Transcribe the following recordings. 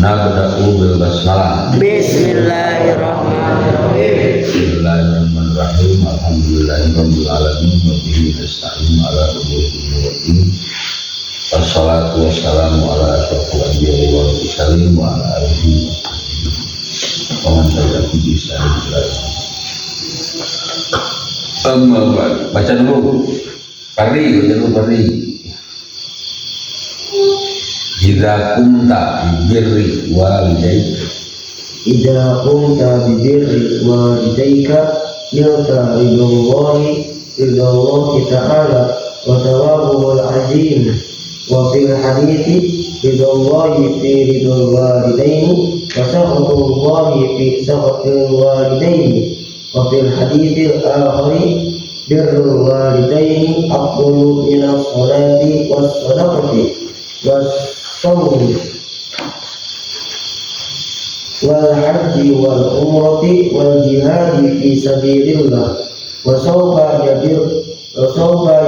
Nabda'u bil basmalah. Bismillahirrahmanirrahim. Bismillahirrahmanirrahim. Alhamdulillahirabbil alamin wa bihi nasta'in ala umuri dunya waddin. Wassalatu wassalamu ala asyrofil anbiya'i wal mursalin wa ala alihi wa man tabi'ahum bi ihsan ila yaumil din. Baca dulu. Pardi. Idza kunta bibirri walidayka Idza qumta bi birri walidayka nilta ridallahi ta'ala wa thawabuhul azim wa fil hadithi ridallahi fi ridal walidaini wa sakhatullahi fi sakhatil walidaini wa fil hadithil akhari birrul walidaini afdalu minas salati was sadaqati was sawmi wal haji wal umrati wal jihadi fi sabilillah wa sawfa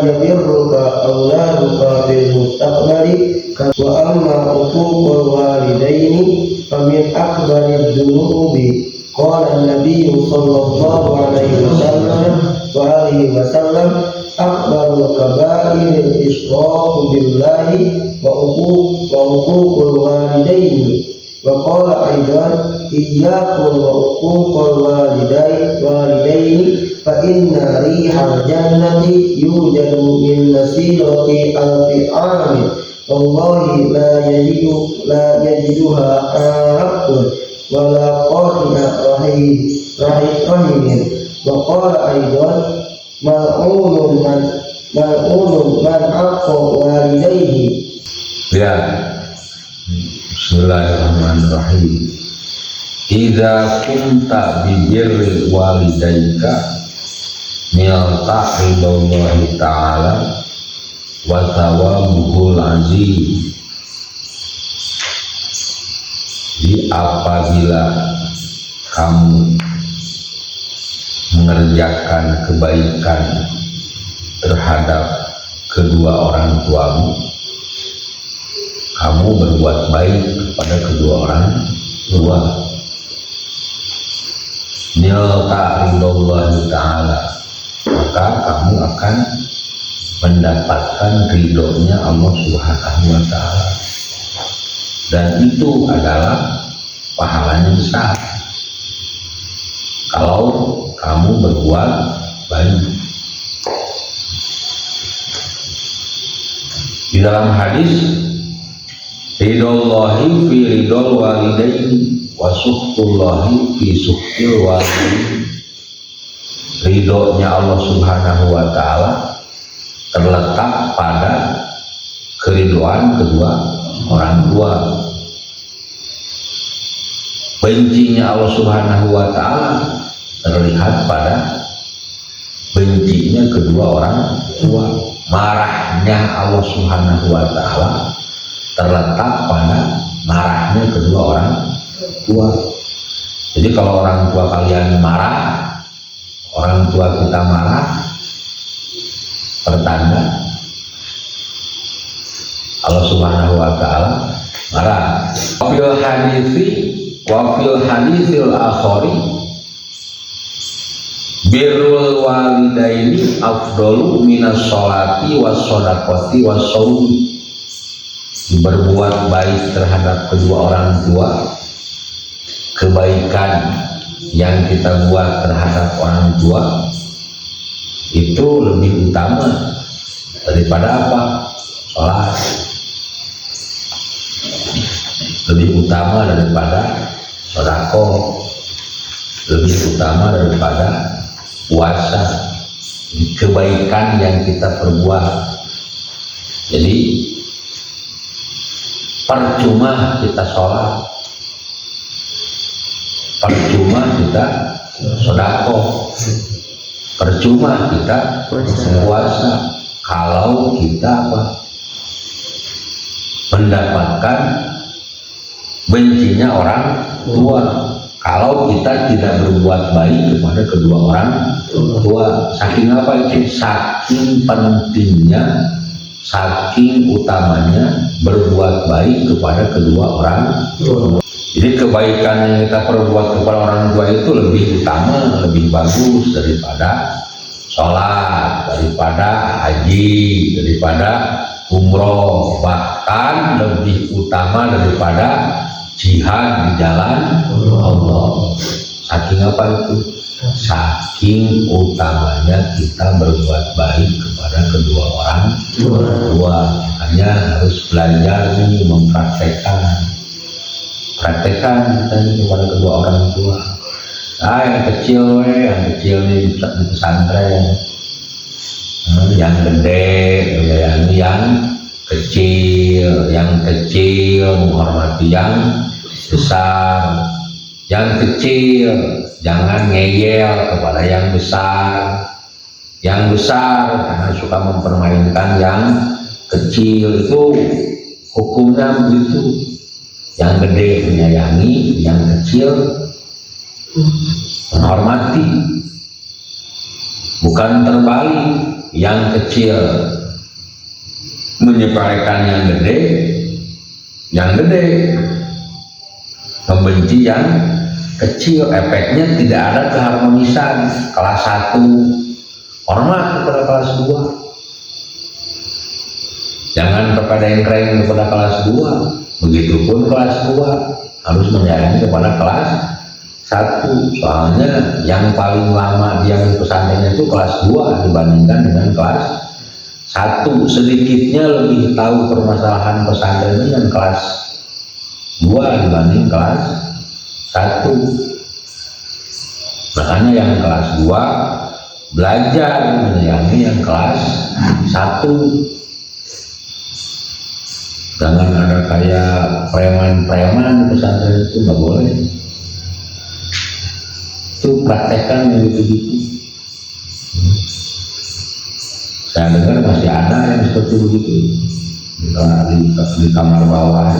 yabirruka awladuka fil mustaqbali wa amma uququl walidaini famin akbarid dhunubi qala an-nabiyyu sallallahu alaihi wasallam akbarul kaba'iril israfu billahi wa uququl walidaini wa qala aidan iyyakum wa uququl walidaini fa inna rihal jannati yujadu min masirati alfi amin wallahi la yajiduha araqun wa la qati'a rahimin wa qala aidan mal'unun man aqqa walidayhi. Ya. Bismillahirrahmanirrahim. Idza kunta bibirri walidayka milta ridallahi ta'ala wa thawabuhul azim. Jadi apabila kamu mengerjakan kebaikan terhadap kedua orang tuamu, kamu berbuat baik kepada kedua orang tua, nilta ridallahi ta'ala, maka kamu akan mendapatkan ridhonya Allah Subhanahu wa ta'ala, dan itu adalah pahalanya besar kalau kamu berbuat baik. Di dalam hadis, ridallahi fi ridal walidaini wa sukhtullahi fi sukhtil walidaini. Ridhonya Allah Subhanahu wa ta'ala terletak pada keriduan kedua orang tua. Bencinya Allah Subhanahu wa ta'ala terlihat pada bencinya kedua orang tua. Marahnya Allah Subhanahu wa ta'ala terletak pada marahnya kedua orang tua. Jadi kalau orang tua kalian marah, orang tua kita marah, pertanda Allah Subhanahu wa ta'ala marah. Wa fil hadithil akhari birrul walidaini afdalu minas sholati was shadaqati was shaumi. Berbuat baik terhadap kedua orang tua, kebaikan yang kita buat terhadap orang tua itu lebih utama daripada apa? Sholat. Lebih utama daripada sedekah, lebih utama daripada puasa. Kebaikan yang kita perbuat. Jadi percuma kita sholat, percuma kita sedekah, percuma kita puasa kalau kita apa? Mendapatkan bencinya orang tua. Kalau kita tidak berbuat baik kepada kedua orang tua, saking apa itu? Saking pentingnya, saking utamanya berbuat baik kepada kedua orang tua. kebaikan yang kita perbuat kepada orang tua itu lebih utama, lebih bagus daripada sholat, daripada haji, daripada umroh, bahkan lebih utama daripada jihad di jalan Allah. Saking apa itu? Saking utamanya kita berbuat baik kepada kedua orang tua. Makanya harus belajar nih, praktekkan kita ini kepada kedua orang tua. Yang kecil nih di pesantren, yang gede yang kecil menghormati yang besar, yang kecil jangan ngeyel kepada yang besar karena suka mempermainkan yang kecil. Itu hukumnya begitu. Yang gede menyayangi, yang kecil menghormati. Bukan terbalik, yang kecil menyepelekan yang gede membenci yang kecil. Efeknya tidak ada keharmonisan. Kelas 1 hormat kepada kelas 2, jangan berkedeng-kedeng kepada kelas 2. Begitupun kelas 2 harus menyayangi kepada kelas 1. Soalnya yang paling lama dia di pesantren itu kelas 2 dibandingkan dengan kelas 1. Sedikitnya lebih tahu permasalahan pesantren ini yang kelas 2 dibanding kelas 1. Makanya yang kelas 2 belajar menyayangi yang kelas 1. Jangan ada kayak preman-preman di pesantren, itu nggak boleh. Itu praktekkan yang gitu-gitu. Saya dengar masih ada yang seperti begitu di kamar bawah.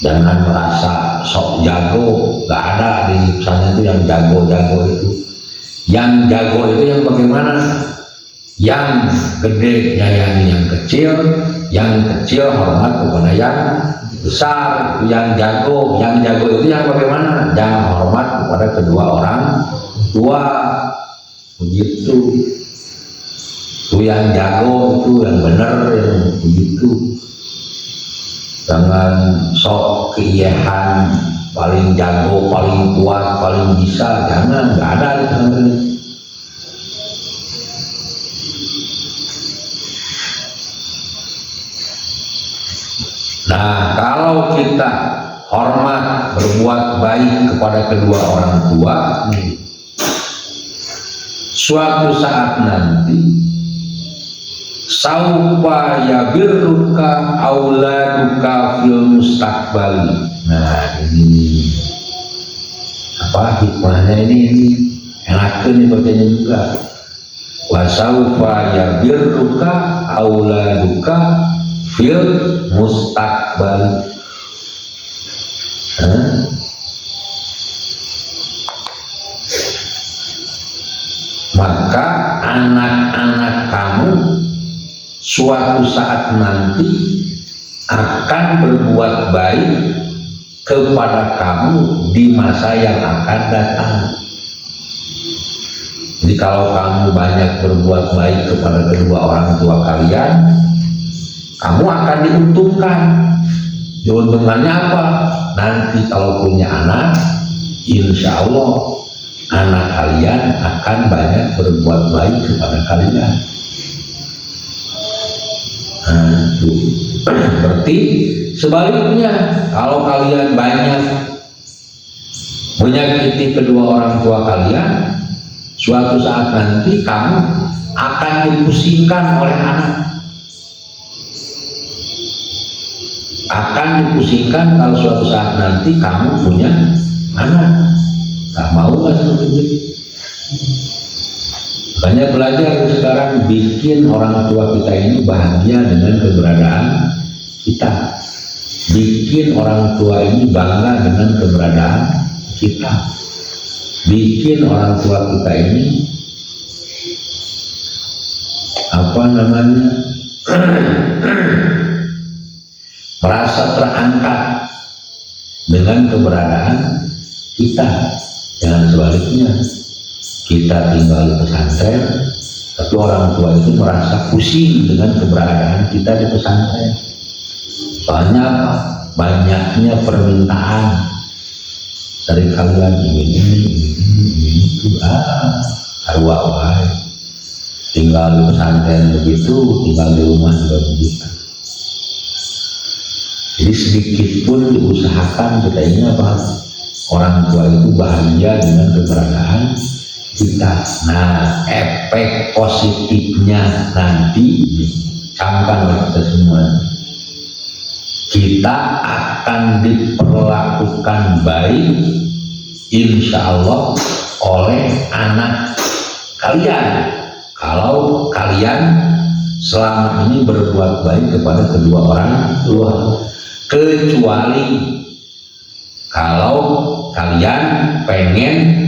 Jangan merasa sok jago. Nggak ada di pesantren itu yang jago-jago itu. Yang jago itu yang bagaimana? Yang gede nyayangi yang kecil hormat kepada yang besar. Yang jago itu yang bagaimana? Yang hormat kepada kedua orang tua. Begitu. Itu yang jago, itu yang benar, yang begitu. Jangan sok keiyahan, paling jago, paling kuat, paling bisa. Jangan, nggak ada di pesantren. Nah, kalau kita hormat, berbuat baik kepada kedua orang tua, suatu saat nanti saufa yabirruka auladuka fil mustaqbali. Nah, ini apa hikmahnya ini enak nih bacanya juga. Wa saufa yabirruka auladuka fil mustaqbal. Maka anak-anak kamu suatu saat nanti akan berbuat baik kepada kamu di masa yang akan datang. Jadi kalau kamu banyak berbuat baik kepada kedua orang tua kalian, kamu akan diuntungkan. Diuntungkannya apa? Nanti kalau punya anak, insya Allah anak kalian akan banyak berbuat baik kepada kalian. Nah, itu berarti sebaliknya, kalau kalian banyak menyakiti kedua orang tua kalian, suatu saat nanti kamu akan dipusingkan oleh anak. Akan dipusingkan kalau suatu saat nanti kamu punya anak. Gak mau nggak seperti itu? Makanya belajar sekarang bikin orang tua kita ini bahagia dengan keberadaan kita. Bikin orang tua ini bangga dengan keberadaan kita. Bikin orang tua kita ini merasa terangkat dengan keberadaan kita. Jangan sebaliknya, kita tinggal di pesantren tapi orang tua itu merasa pusing dengan keberadaan kita di pesantren. Soalnya apa? Banyaknya permintaan dari kalian, ini itu, arwah tinggal di pesantren begitu, tinggal di rumah juga begitu. Jadi sedikit pun diusahakan kita ini apa? Orang tua itu bahagia dengan keberadaan kita. Nah, efek positifnya nanti camkan kita semua. Kita akan diperlakukan baik, insya Allah, oleh anak kalian. Kalau kalian selama ini berbuat baik kepada kedua orang tua, kecuali kalau kalian pengen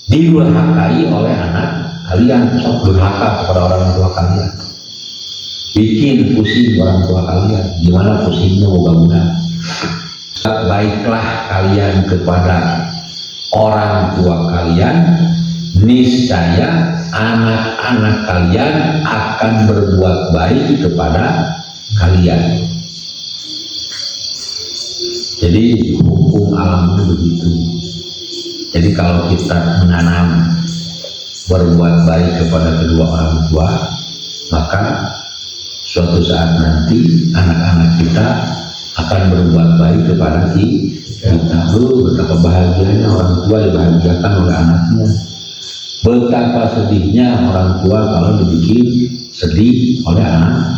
didurhakai oleh anak kalian, sok durhaka kepada orang tua kalian, bikin pusing orang tua kalian. Gimana pusingnya? Moga-moga baiklah kalian kepada orang tua kalian, niscaya anak-anak kalian akan berbuat baik kepada kalian. Jadi hukum alamnya begitu. Jadi kalau kita menanam berbuat baik kepada kedua orang tua, maka suatu saat nanti anak-anak kita akan berbuat baik kepada kita. Betapa bahagianya orang tua dibahagiakan oleh anaknya. Betapa sedihnya orang tua kalau dibikin sedih oleh anaknya.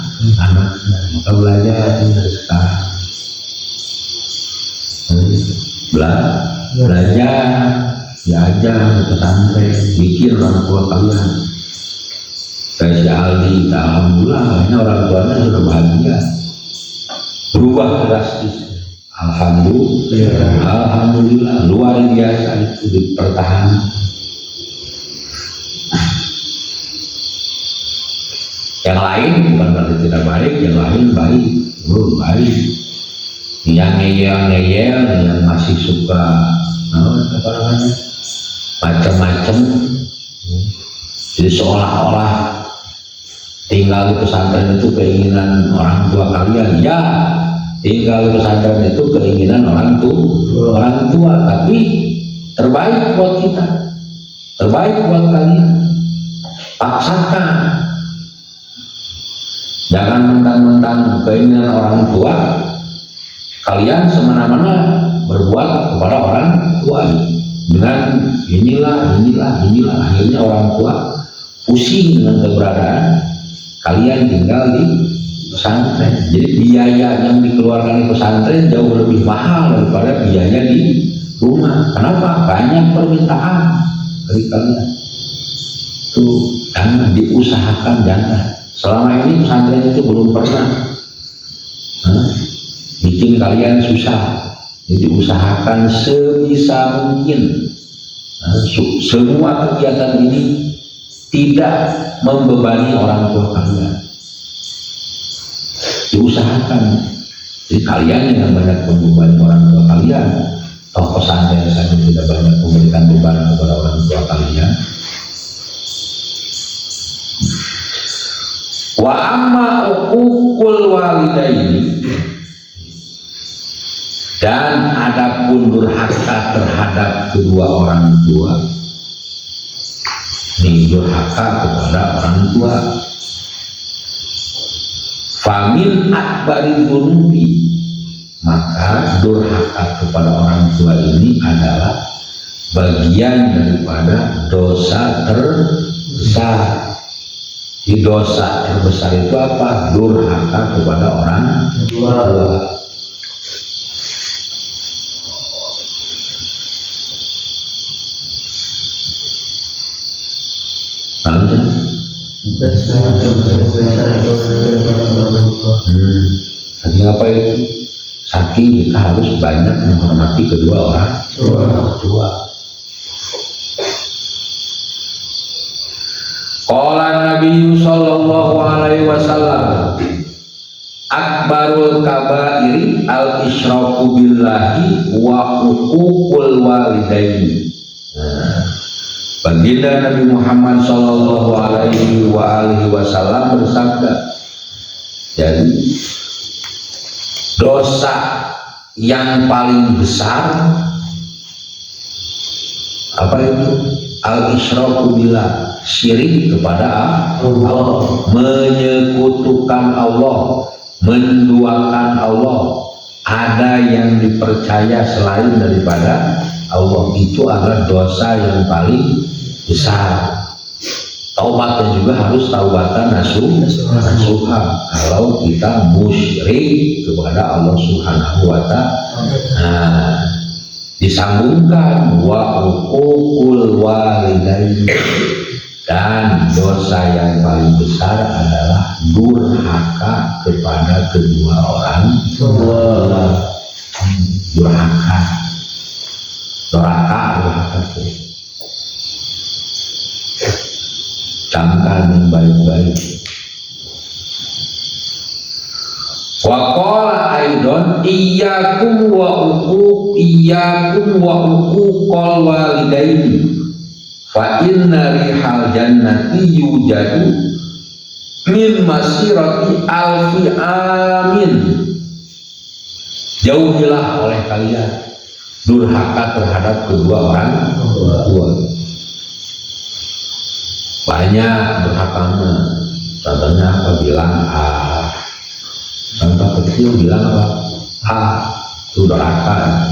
Maka belajar dari sekarang. Belajar, diajar ke pesantren, bikin orang tua kalian. Kayak si Aldi, alhamdulillah, orang tuanya sudah bahagia, berubah drastis. Alhamdulillah, luar biasa itu dipertahankan. Yang lain bukan berarti tidak baik, yang lain baik, baik. Yang ngeyel, yang masih suka macam-macam. Jadi seolah-olah tinggal di pesantren itu keinginan orang tua kalian. Ya, tinggal di pesantren itu keinginan orang tua, tapi terbaik buat kita, terbaik buat kalian. Paksakan. Jangan mentang-mentang keinginan orang tua kalian semena-mena berbuat kepada orang tua dengan inilah, akhirnya orang tua pusing dengan keberadaan kalian tinggal di pesantren. Jadi biaya yang dikeluarkan di pesantren jauh lebih mahal daripada biaya di rumah. Kenapa? Banyak permintaan dari kalian. Tuh, jangan diusahakan, jangan. Selama ini pesantren itu belum pernah bikin kalian susah. Jadi usahakan sebisa mungkin semua kegiatan ini tidak membebani orang tua kalian. Diusahakan. Jadi kalian yang banyak membebani orang tua kalian, toh pesantren saja tidak banyak memberikan beban kepada orang tua kalian. Wa amma uququl walidaini, dan adapun durhaka terhadap kedua orang tua, ini durhaka kepada orang tua, famin akbari dunubi, maka durhaka kepada orang tua ini adalah bagian daripada dosa terbesar. Di dosa terbesar itu apa? Durhaka kepada orang tua. Artinya apa itu? Saking kita harus banyak menghormati kedua orang tua. Qala Nabi sallallahu alaihi wasallam, akbarul kabairi al isyraku billahi wa uququl walidaini. Baginda Nabi Muhammad sallallahu alaihi wasallam bersabda, jadi dosa yang paling besar apa itu? Al isyraku billah, syirik kepada Allah, menyekutukan Allah, menduakan Allah, ada yang dipercaya selain daripada Allah. Itu adalah dosa yang paling besar. Taubatnya juga harus taubatan nasuha. Kalau kita musyrik kepada Allah Subhanahu wa ta'ala, disambungkan wa uququl walidain, dan dosa yang paling besar adalah durhaka kepada kedua orang tua. Durhaka camkan yang baik-baik. Wa qala aidon iyyakum wa uquqal walidaini fa inna rihal jannati yujadu min masirati alfi amin. Jauhilah oleh kalian durhaka terhadap kedua orang tua. Banyak durhakanya. Contohnya apa? Bilang contoh kecil bilang apa? Itu durhaka.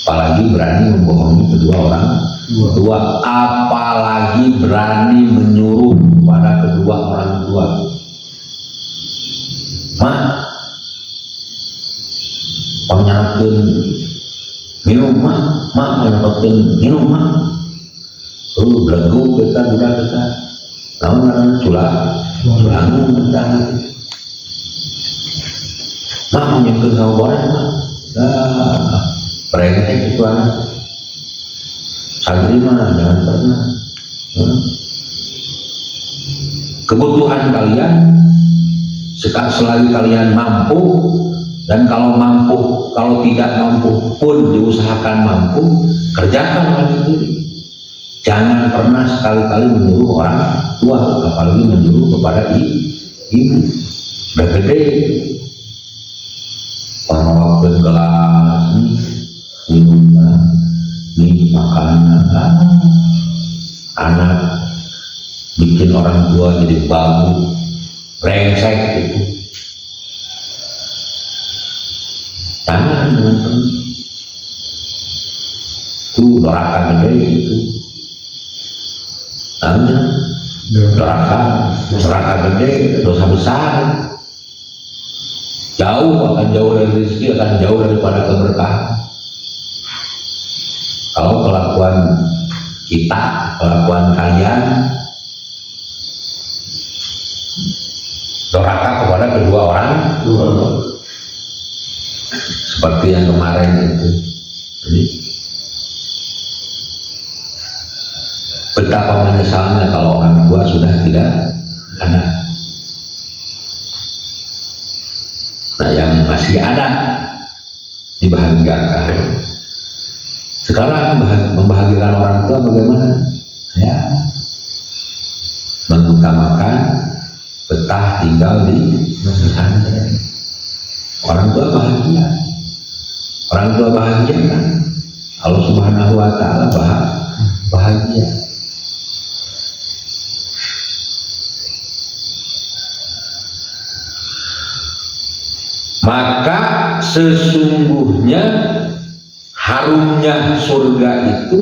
Apalagi berani membohongi kedua orang tua, apalagi berani menyuruh kepada kedua orang tua. Panyakeun minum panyakeun minum belagu kita budak kita namun culangu kita menyekel sama barang brengsek itu anak santri mah jangan pernah kebutuhan kalian selagi kalian mampu, dan kalau mampu, kalau tidak mampu pun diusahakan mampu, kerjakan lagi diri. Jangan pernah sekali-kali menyuruh orang tua, apalagi menyuruh kepada ibu. Udah gede, pengawasan gelas, minuman, makanan, anak bikin orang tua jadi babu, brengsek gitu. Jangan teman-teman, itu neraka gede itu. Namanya neraka gede, dosa besar. Akan jauh dari rezeki, akan jauh daripada keberkahan. Kalau kelakuan kita, kelakuan kalian neraka kepada kedua orang, seperti yang kemarin itu. Jadi betapa menyesalnya kalau orang tua sudah tidak ada. Nah, yang masih ada dibahagiakan. Sekarang membahagiakan orang tua bagaimana? Ya, mengutamakan betah tinggal di pesantren. Orang tua bahagia. Orang tua bahagia kan? Allah Subhanahu wa ta'ala bahagia. Maka sesungguhnya harumnya surga itu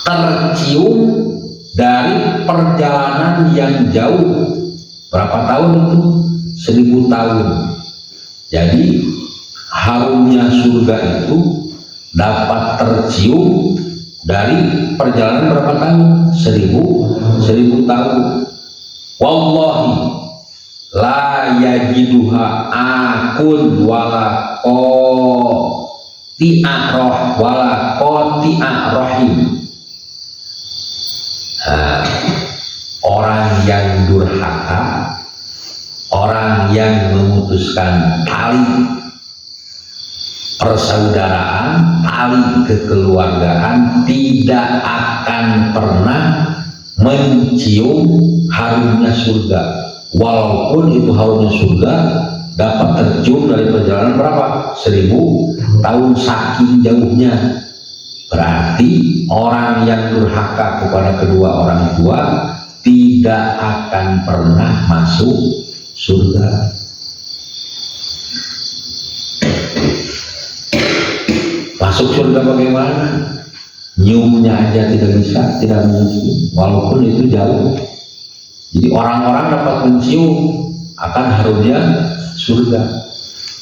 tercium dari perjalanan yang jauh. Berapa tahun itu? 1000 tahun. Jadi harumnya surga itu dapat tercium dari perjalanan berapa tahun? 1000 tahun. Wallahi la yajiduha akun wala qati'a rahim. Orang yang durhaka orang yang memutuskan tali persaudaraan, tali kekeluargaan, tidak akan pernah mencium harumnya surga, walaupun itu harumnya surga dapat tercium dari perjalanan berapa? 1000 tahun, saking jauhnya. Berarti orang yang durhaka kepada kedua orang tua tidak akan pernah masuk surga. Masuk surga bagaimana? Nyiumnya aja tidak bisa, tidak mungkin, walaupun itu jauh. Jadi orang-orang dapat mencium akan harumnya surga,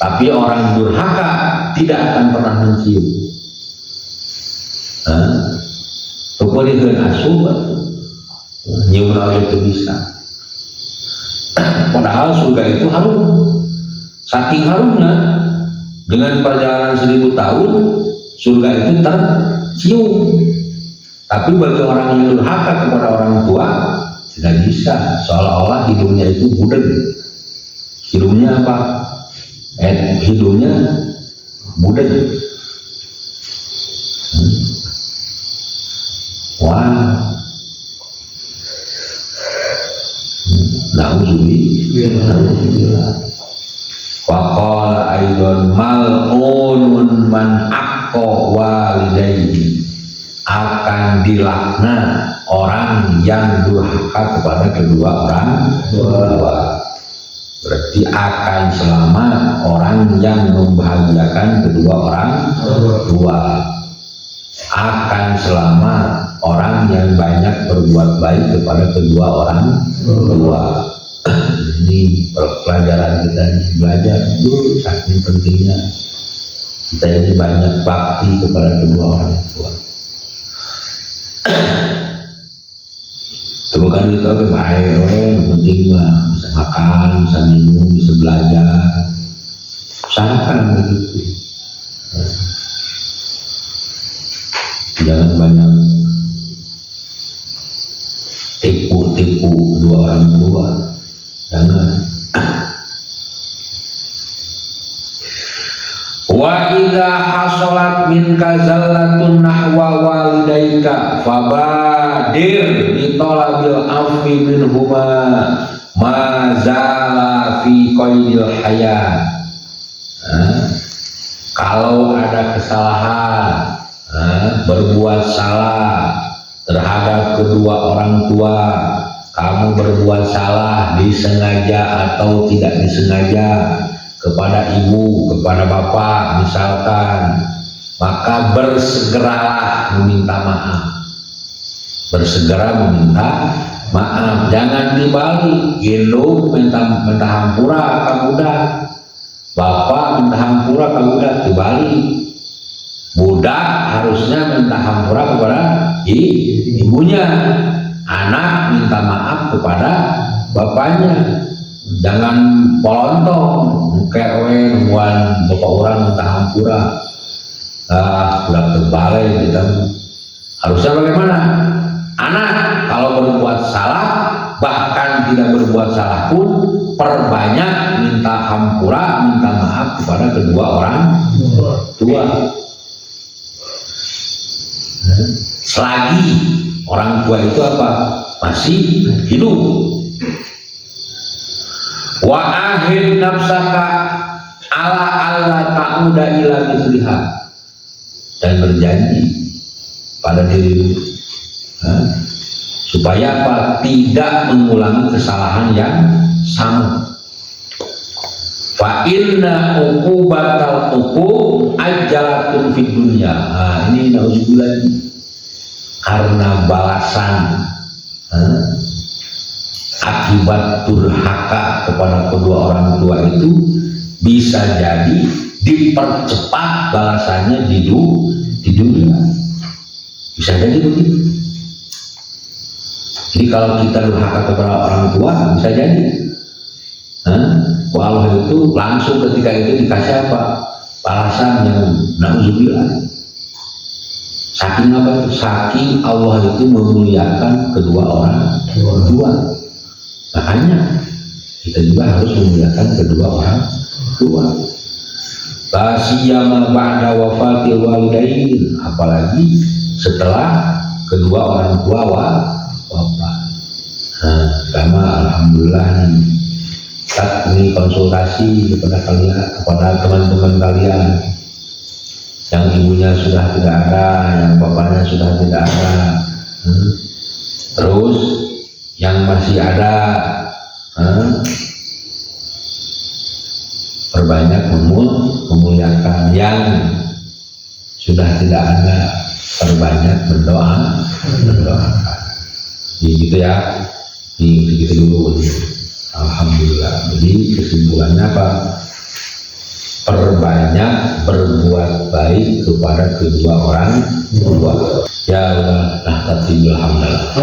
tapi orang durhaka tidak akan pernah mencium. Kemudian asuh nyium lagi itu bisa. Padahal surga itu harum, saking harumnya. Dengan perjalanan 1000 tahun surga itu tercium. Tapi bagi orang yang durhaka kepada orang tua tidak bisa, seolah-olah hidungnya itu budeg. Hidungnya apa? Hidungnya budeg. Wah, na'udzubillah. Waqala aidon mal'unun man aqqa walidayhi, akan dilaknat orang yang durhaka kepada kedua orang tua. Berarti akan selamat orang yang membahagiakan kedua orang tua. Akan selamat orang yang banyak berbuat baik kepada kedua orang tua. Ini pelajaran kita belajar dulu, saking pentingnya kita ini banyak bakti kepada kedua orang tua. Itu bukan itu apa baik, penting mah bisa makan, bisa minum, bisa belajar, usahakan begitu. Jangan banyak tipu-tipu kedua orang tua. Jangan. Wa idza hasalat minka zallatun nahwa walidaika fabadir bi talabil afwi minhuma ma zala fi qaidil hayat. Kalau ada kesalahan, berbuat salah terhadap kedua orang tua, kamu berbuat salah disengaja atau tidak disengaja kepada ibu, kepada bapak misalkan, maka bersegeralah meminta maaf. Bersegera meminta maaf, jangan dibalik. Induk minta hampura kamu udah, bapak minta hampura kamu udah, dibalik. Budak harusnya minta hampura kepada ibunya, anak minta maaf kepada bapaknya. Jangan polontong kewe nungguan bapak orang minta hampura, udah terbalik kita. Harusnya bagaimana? Anak kalau berbuat salah, bahkan tidak berbuat salah pun, perbanyak minta hampura, minta maaf kepada kedua orang tua. Selagi orang tua itu apa? Masih hidup. Wa ahid nafsaka ala alla ta'uda ila mithliha, dan berjanji pada dirimu supaya apa? Tidak mengulangi kesalahan yang sama. Fa inna uqubatal uquq ajalatun fid dunya. Ini nauzubillah, karena balasan akibat durhaka kepada kedua orang tua itu bisa jadi dipercepat balasannya di dunia. Bisa jadi begitu. Jadi kalau kita durhaka kepada orang tua, bisa jadi Allah itu langsung ketika itu dikasih apa? Balasan yang na'udzubillah. Saking apa itu? Saking Allah itu memuliakan kedua orang tua. Makanya kita juga harus memuliakan kedua orang tua. Tasiyama ba'da wafatil walidain, apalagi setelah kedua orang tua wafat. Nah, karena alhamdulillah ini konsultasi kepada kalian, kepada teman-teman kalian yang ibunya sudah tidak ada, yang bapaknya sudah tidak ada, terus yang masih ada, perbanyak memuliakan, yang sudah tidak ada perbanyak mendoakan. Jadi gitu ya, gitu dulu. Alhamdulillah. Jadi kesimpulannya apa? Perbanyak berbuat baik kepada kedua orang tua. Ya Allah, nah alhamdulillah.